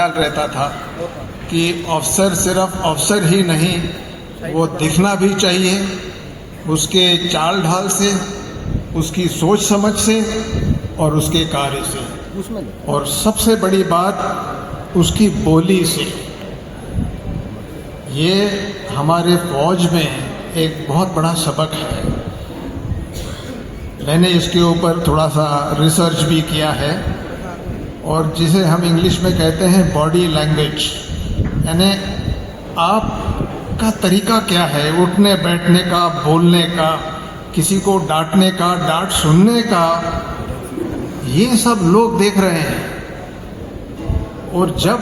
ख्याल रहता था कि अफसर सिर्फ अफसर ही नहीं, वो दिखना भी चाहिए उसके चाल ढाल से, उसकी सोच समझ से और उसके कार्य से, और सबसे बड़ी बात उसकी बोली से। ये हमारे फौज में एक बहुत बड़ा सबक है। मैंने इसके ऊपर थोड़ा सा रिसर्च भी किया है, और जिसे हम इंग्लिश में कहते हैं बॉडी लैंग्वेज, यानी आपका तरीका क्या है उठने बैठने का, बोलने का, किसी को डांटने का, डांट सुनने का, ये सब लोग देख रहे हैं। और जब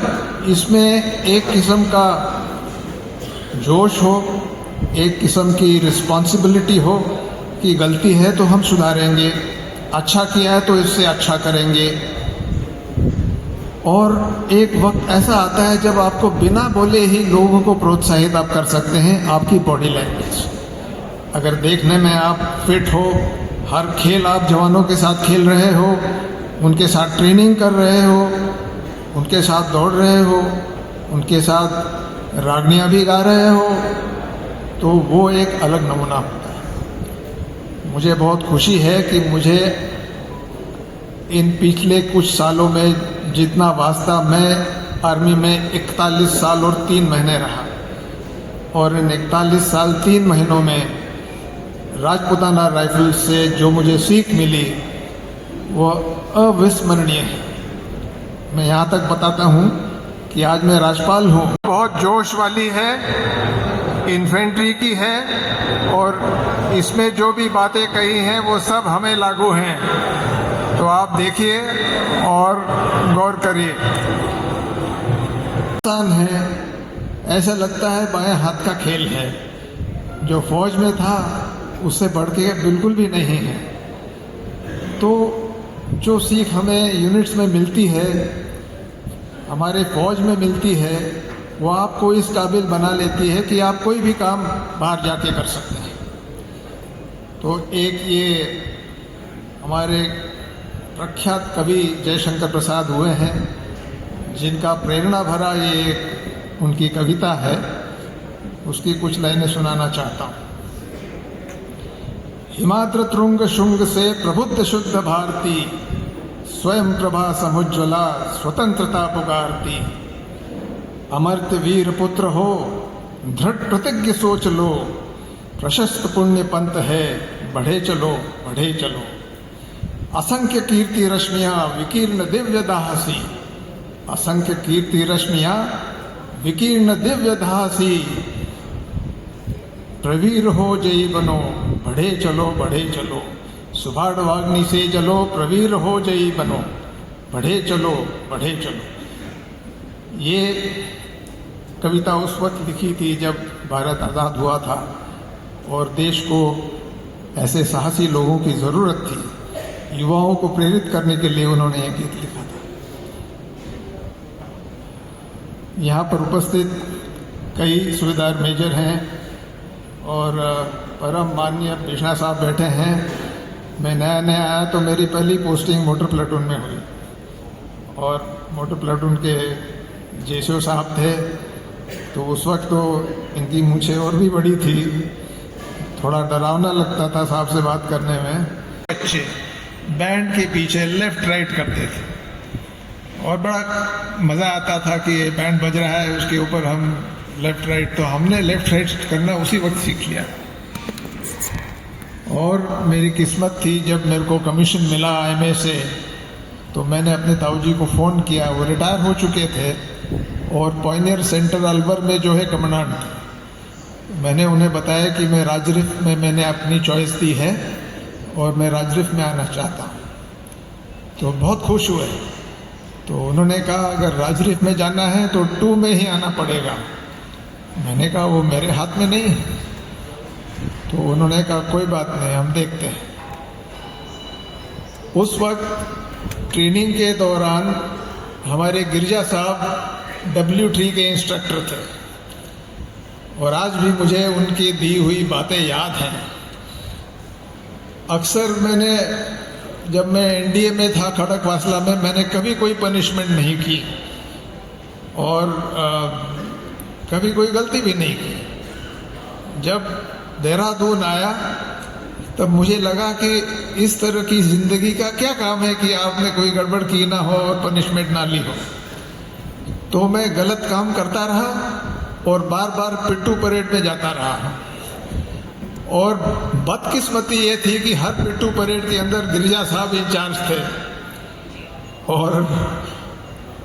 इसमें एक किस्म का जोश हो, एक किस्म की रिस्पॉन्सिबिलिटी हो कि गलती है तो हम सुधारेंगे, अच्छा किया है तो इससे अच्छा करेंगे। और एक वक्त ऐसा आता है जब आपको बिना बोले ही लोगों को प्रोत्साहित आप कर सकते हैं, आपकी बॉडी लैंग्वेज। अगर देखने में आप फिट हो, हर खेल आप जवानों के साथ खेल रहे हो, उनके साथ ट्रेनिंग कर रहे हो, उनके साथ दौड़ रहे हो, उनके साथ रागनियाँ भी गा रहे हो, तो वो एक अलग नमूना होता है। मुझे बहुत खुशी है कि मुझे इन पिछले कुछ सालों में जितना वास्ता, मैं आर्मी में 41 साल और 3 महीने रहा, और इन 41 साल 3 महीनों में राजपूताना राइफल से जो मुझे सीख मिली वो अविस्मरणीय है। मैं यहाँ तक बताता हूँ कि आज मैं राजपाल हूँ, बहुत जोश वाली है, इन्फेंट्री की है, और इसमें जो भी बातें कही हैं वो सब हमें लागू हैं। तो आप देखिए और गौर करिए। आसान है, ऐसा लगता है बाएं हाथ का खेल है। जो फौज में था उससे बढ़ के बिल्कुल भी नहीं है। तो जो सीख हमें यूनिट्स में मिलती है, हमारे फौज में मिलती है, वो आपको इस काबिल बना लेती है कि आप कोई भी काम बाहर जाके कर सकते हैं। तो एक ये हमारे प्रख्यात कवि जयशंकर प्रसाद हुए हैं, जिनका प्रेरणा भरा ये एक उनकी कविता है, उसकी कुछ लाइनें सुनाना चाहता हूँ। हिमाद्र तुंग शुंग से प्रबुद्ध शुद्ध भारती, स्वयं प्रभा समुज्ज्वला स्वतंत्रता पुकारती। अमर्त्य वीर पुत्र हो, दृढ़ प्रतिज्ञ सोच लो, प्रशस्त पुण्य पंथ है, बढ़े चलो बढ़े चलो। असंख्य कीर्ति रश्मियाँ विकीर्ण दिव्य दाहसी, असंख्य कीर्ति रश्मियाँ विकीर्ण दिव्य दाहसी। प्रवीर हो जयी बनो, बढ़े चलो बढ़े चलो। सुभाड़ वाग्नि से जलो, प्रवीर हो जयी बनो, बढ़े चलो बढ़े चलो। ये कविता उस वक्त लिखी थी जब भारत आज़ाद हुआ था और देश को ऐसे साहसी लोगों की ज़रूरत थी। युवाओं को प्रेरित करने के लिए उन्होंने यह गीत लिखा था। यहाँ पर उपस्थित कई सूबेदार मेजर हैं और परम माननीय कृष्णा साहब बैठे हैं। मैं नया नया आया तो मेरी पहली पोस्टिंग मोटर प्लाटून में हुई, और मोटर प्लाटून के जेसीओ साहब थे, तो उस वक्त तो इनकी मूंछें और भी बड़ी थी, थोड़ा डरावना लगता था साहब से बात करने में। बच्चे बैंड के पीछे लेफ्ट राइट करते थे और बड़ा मज़ा आता था कि ये बैंड बज रहा है, उसके ऊपर हम लेफ्ट राइट, तो हमने लेफ्ट राइट करना उसी वक्त सीख लिया। और मेरी किस्मत थी, जब मेरे को कमीशन मिला IMA से, तो मैंने अपने ताऊजी को फ़ोन किया। वो रिटायर हो चुके थे और पॉइनियर सेंटर अलवर में जो है कमांडेंट, मैंने उन्हें बताया कि मैं राजरिफ में मैंने अपनी चॉइस दी है और मैं राजरिफ में आना चाहता हूँ। तो बहुत खुश हुए। तो उन्होंने कहा अगर राजरिफ में जाना है तो 2 में ही आना पड़ेगा। मैंने कहा वो मेरे हाथ में नहीं है। तो उन्होंने कहा कोई बात नहीं, हम देखते हैं। उस वक्त ट्रेनिंग के दौरान हमारे गिरजा साहब W3 के इंस्ट्रक्टर थे, और आज भी मुझे उनकी दी हुई बातें याद हैं। अक्सर मैंने, जब मैं NDA में था खड़क वासला में, मैंने कभी कोई पनिशमेंट नहीं की, और कभी कोई गलती भी नहीं की। जब देहरादून आया तब मुझे लगा कि इस तरह की ज़िंदगी का क्या काम है कि आपने कोई गड़बड़ की ना हो और पनिशमेंट ना ली हो। तो मैं गलत काम करता रहा और बार बार पिट्ठू परेड में जाता रहा। और बदकिस्मती ये थी कि हर पिट्ठू परेड के अंदर गिरिजा साहब इंचार्ज थे और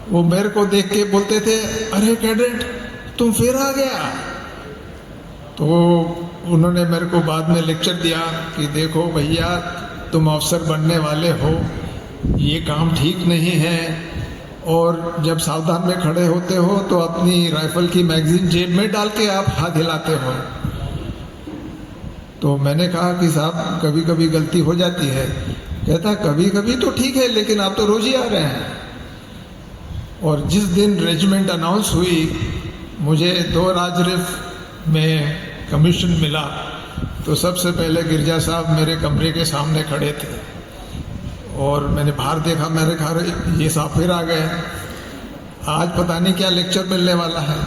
वो मेरे को देख के बोलते थे, अरे कैडेट तुम फिर आ गया। तो उन्होंने मेरे को बाद में लेक्चर दिया कि देखो भैया, तुम अफसर बनने वाले हो, ये काम ठीक नहीं है, और जब सावधान में खड़े होते हो तो अपनी राइफल की मैगजीन जेब में डाल के आप हाथ हिलाते हो। तो मैंने कहा कि साहब कभी कभी गलती हो जाती है। कहता कभी कभी तो ठीक है, लेकिन आप तो रोज ही आ रहे हैं। और जिस दिन रेजिमेंट अनाउंस हुई, मुझे 2 राजरिफ में कमीशन मिला, तो सबसे पहले गिरजा साहब मेरे कमरे के सामने खड़े थे और मैंने बाहर देखा, मैंने कहा ये साहब फिर आ गए, आज पता नहीं क्या लेक्चर मिलने वाला है।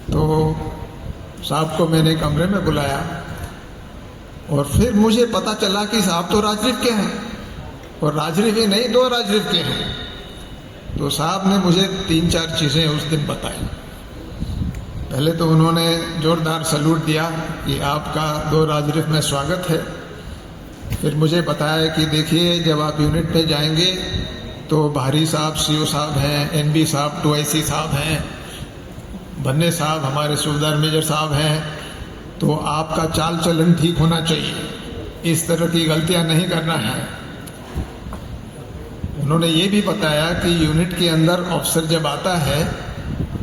तो साहब को मैंने कमरे में बुलाया और फिर मुझे पता चला कि साहब तो राजरिफ के हैं, और राजरिफ ही नहीं 2 राजरिफ के हैं। तो साहब ने मुझे 3-4 चीज़ें उस दिन बताई। पहले तो उन्होंने जोरदार सैल्यूट दिया कि आपका 2 राजरिफ में स्वागत है। फिर मुझे बताया कि देखिए, जब आप यूनिट में जाएंगे तो भारी साहब सीओ साहब हैं, एनबी साहब 2IC साहब हैं, भन्ने साहब हमारे सूबेदार मेजर साहब हैं, तो आपका चाल चलन ठीक होना चाहिए, इस तरह की गलतियां नहीं करना है। उन्होंने ये भी बताया कि यूनिट के अंदर ऑफिसर जब आता है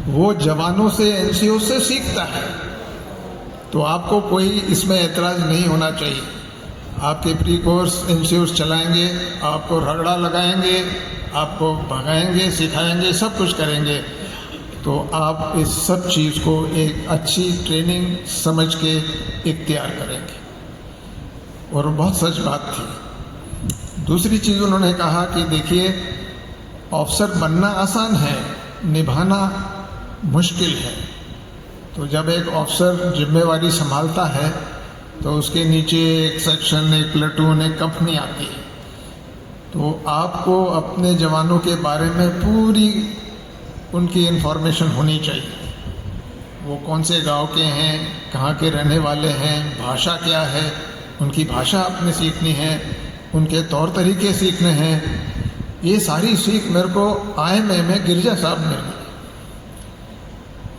वो जवानों से, एनसीओ से सीखता है, तो आपको कोई इसमें एतराज़ नहीं होना चाहिए। आपके प्री कोर्स एनसीओ चलाएंगे, आपको रगड़ा लगाएंगे, आपको भगाएंगे, सिखाएंगे, सब कुछ करेंगे। तो आप इस सब चीज़ को एक अच्छी ट्रेनिंग समझ के इख्तियार करेंगे। और बहुत सच बात थी। दूसरी चीज़ उन्होंने कहा कि देखिए, ऑफिसर बनना आसान है, निभाना मुश्किल है। तो जब एक ऑफिसर जिम्मेवारी संभालता है तो उसके नीचे एक सेक्शन, एक प्लेटून, एक कंपनी आती है। तो आपको अपने जवानों के बारे में पूरी उनकी इन्फॉर्मेशन होनी चाहिए। वो कौन से गांव के हैं, कहाँ के रहने वाले हैं, भाषा क्या है, उनकी भाषा अपने सीखनी है, उनके तौर तरीके सीखने हैं। ये सारी सीख मेरे को IMA में गिरजा साहब ने दी।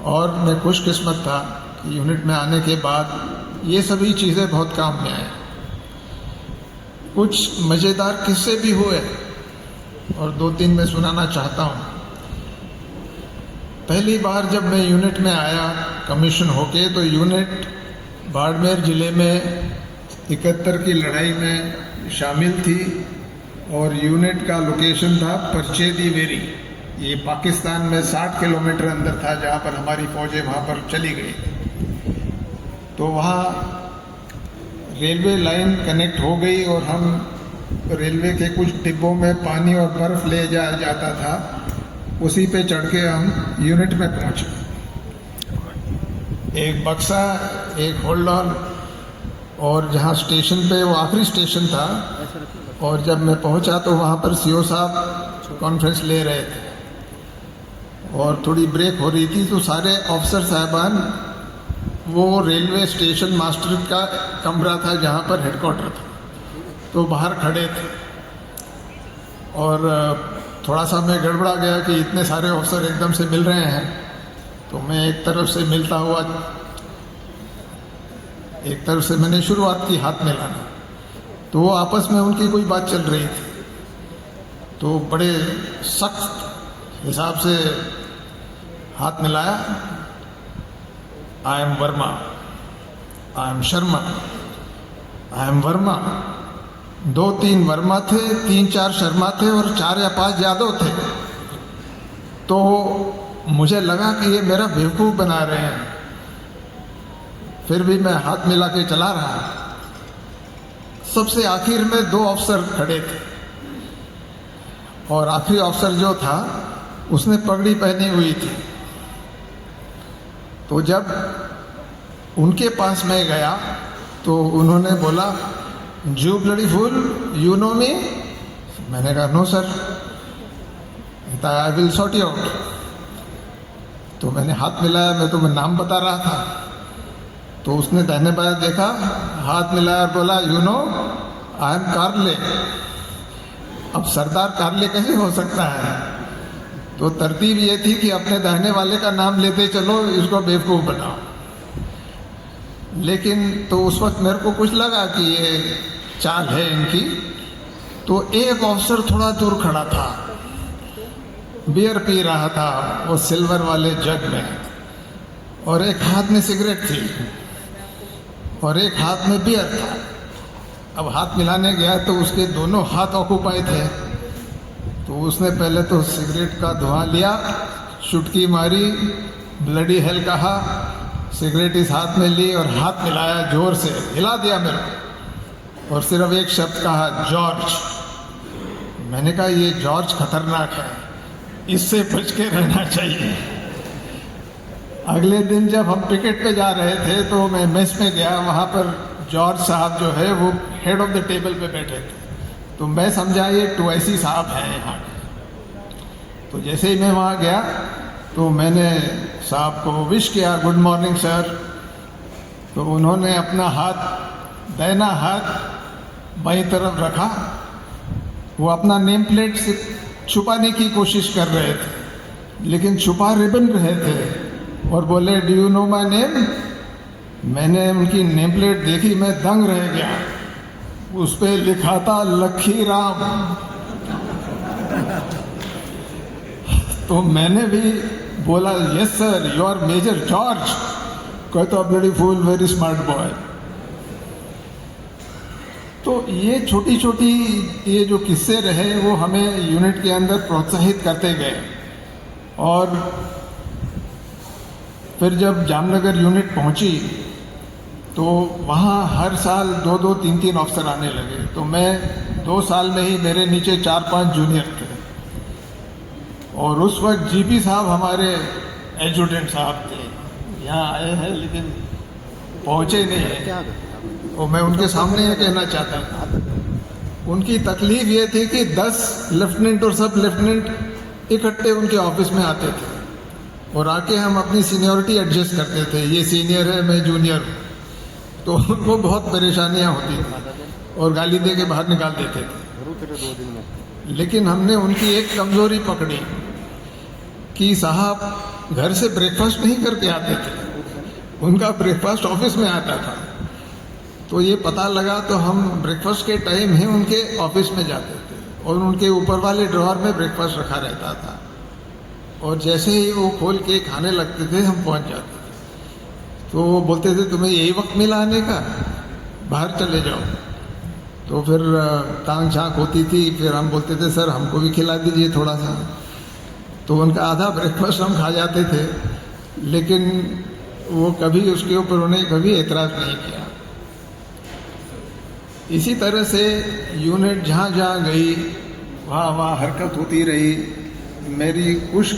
और मैं खुशकिस्मत था कि यूनिट में आने के बाद ये सभी चीज़ें बहुत काम में आए। कुछ मज़ेदार किस्से भी हुए और 2-3 मैं सुनाना चाहता हूँ। पहली बार जब मैं यूनिट में आया कमीशन होके, तो यूनिट बाड़मेर ज़िले में 71 की लड़ाई में शामिल थी और यूनिट का लोकेशन था परचेदी वेरी। ये पाकिस्तान में 60 किलोमीटर अंदर था, जहाँ पर हमारी फौजें वहाँ पर चली गई। तो वहाँ रेलवे लाइन कनेक्ट हो गई और हम रेलवे के कुछ डिब्बों में पानी और बर्फ़ ले जाया जाता था, उसी पे चढ़ के हम यूनिट में पहुँचे। एक बक्सा, एक होल्ड ऑन, और जहाँ स्टेशन पे वो आखिरी स्टेशन था, और जब मैं पहुँचा तो वहाँ पर सीओ साहब कॉन्फ्रेंस ले रहे थे और थोड़ी ब्रेक हो रही थी। तो सारे ऑफिसर साहबान, वो रेलवे स्टेशन मास्टर का कमरा था जहाँ पर हेडक्वार्टर था, तो बाहर खड़े थे। और थोड़ा सा मैं गड़बड़ा गया कि इतने सारे ऑफिसर एकदम से मिल रहे हैं। तो मैं एक तरफ से मिलता हुआ, एक तरफ से मैंने शुरुआत की हाथ मिलाना। तो वो आपस में उनकी कोई बात चल रही थी, तो बड़े सख्त हिसाब से हाथ मिलाया। I am Verma, I am Sharma, I am Verma. 2-3 Verma थे, 3-4 शर्मा थे और 4 या 5 यादव थे। तो मुझे लगा कि ये मेरा बेवकूफ़ बना रहे हैं, फिर भी मैं हाथ मिला के चला रहा। सबसे आखिर में 2 अफसर खड़े थे और आखिरी अफसर जो था उसने पगड़ी पहनी हुई थी। तो जब उनके पास मैं गया तो उन्होंने बोला, "You bloody fool, you know me?" मैंने कहा, "no sir." "I will sort you out." तो मैंने हाथ मिलाया, मैं तुम्हें नाम बता रहा था। तो उसने दाहिने बाएं देखा, हाथ मिलाया और बोला, "यू नो, आई एम कार्ले." अब सरदार कार्ले कैसे हो सकता है? तो तरतीब ये थी कि अपने दाहिने वाले का नाम लेते चलो, इसको बेवकूफ़ बनाओ। लेकिन तो उस वक्त मेरे को कुछ लगा कि ये चाल है इनकी। तो एक ऑफिसर थोड़ा दूर खड़ा था, बियर पी रहा था वो सिल्वर वाले जग में, और एक हाथ में सिगरेट थी और एक हाथ में बियर था। अब हाथ मिलाने गया तो उसके दोनों हाथ ऑक्यूपाई थे। तो उसने पहले तो सिगरेट का धुआं लिया, चुटकी मारी, ब्लडी हेल कहा, सिगरेट इस हाथ में ली और हाथ मिलाया, जोर से हिला दिया मेरे को, और सिर्फ एक शब्द कहा, "जॉर्ज।" मैंने कहा, ये जॉर्ज खतरनाक है, इससे बच के रहना चाहिए। अगले दिन जब हम पिकेट पे जा रहे थे तो मैं मेस में गया, वहाँ पर जॉर्ज साहब जो है वो हेड ऑफ द टेबल पे बैठे थे। तो मैं समझा ये टुवैसी साहब हैं यहाँ के। तो जैसे ही मैं वहाँ गया तो मैंने साहब को विश किया, "गुड मॉर्निंग सर।" तो उन्होंने अपना हाथ, दाहिना हाथ बाईं तरफ रखा। वो अपना नेम प्लेट से छुपाने की कोशिश कर रहे थे, लेकिन छुपा रिबन रहे थे, और बोले, "do you know my name?" मैंने उनकी नेम प्लेट देखी, मैं दंग रह गया। उस पर लिखा था लखी राम। तो मैंने भी बोला, "yes sir, you are major George." कहता, "bloody fool, very smart boy." तो ये छोटी छोटी ये जो किस्से रहे वो हमें यूनिट के अंदर प्रोत्साहित करते गए। और फिर जब जामनगर यूनिट पहुंची तो वहाँ हर साल 2-2, 3-3 अफसर आने लगे। तो मैं 2 साल में ही मेरे नीचे 4-5 जूनियर थे। और उस वक्त जीपी साहब हमारे एडजुटेंट साहब थे, यहाँ आए हैं लेकिन पहुँचे नहीं हैं। और मैं उनके सामने ये कहना चाहता था, उनकी तकलीफ ये थी कि 10 लेफ्टिनेंट और सब लेफ्टिनेंट इकट्ठे उनके ऑफिस में आते थे, और आके हम अपनी सीनियरिटी एडजस्ट करते थे, ये सीनियर है, मैं जूनियर हूँ। तो उनको बहुत परेशानियाँ होती थी और गाली दे के बाहर निकाल देते थे। लेकिन हमने उनकी एक कमज़ोरी पकड़ी कि साहब घर से ब्रेकफास्ट नहीं करके आते थे, उनका ब्रेकफास्ट ऑफिस में आता था। तो ये पता लगा तो हम ब्रेकफास्ट के टाइम ही उनके ऑफिस में जाते थे, और उनके ऊपर वाले ड्रॉअर में ब्रेकफास्ट रखा रहता था, और जैसे ही वो खोल के खाने लगते थे हम पहुंच जाते थे। तो वो बोलते थे, "तुम्हें यही वक्त मिला आने का, बाहर चले जाओ।" तो फिर टांग झाँक होती थी, फिर हम बोलते थे, "सर हमको भी खिला दीजिए थोड़ा सा।" तो उनका आधा ब्रेकफास्ट हम खा जाते थे, लेकिन वो कभी उसके ऊपर उन्हें कभी एतराज़ नहीं किया। इसी तरह से यूनिट जहाँ जहाँ गई वहाँ वहाँ हरकत होती रही। मेरी कुछ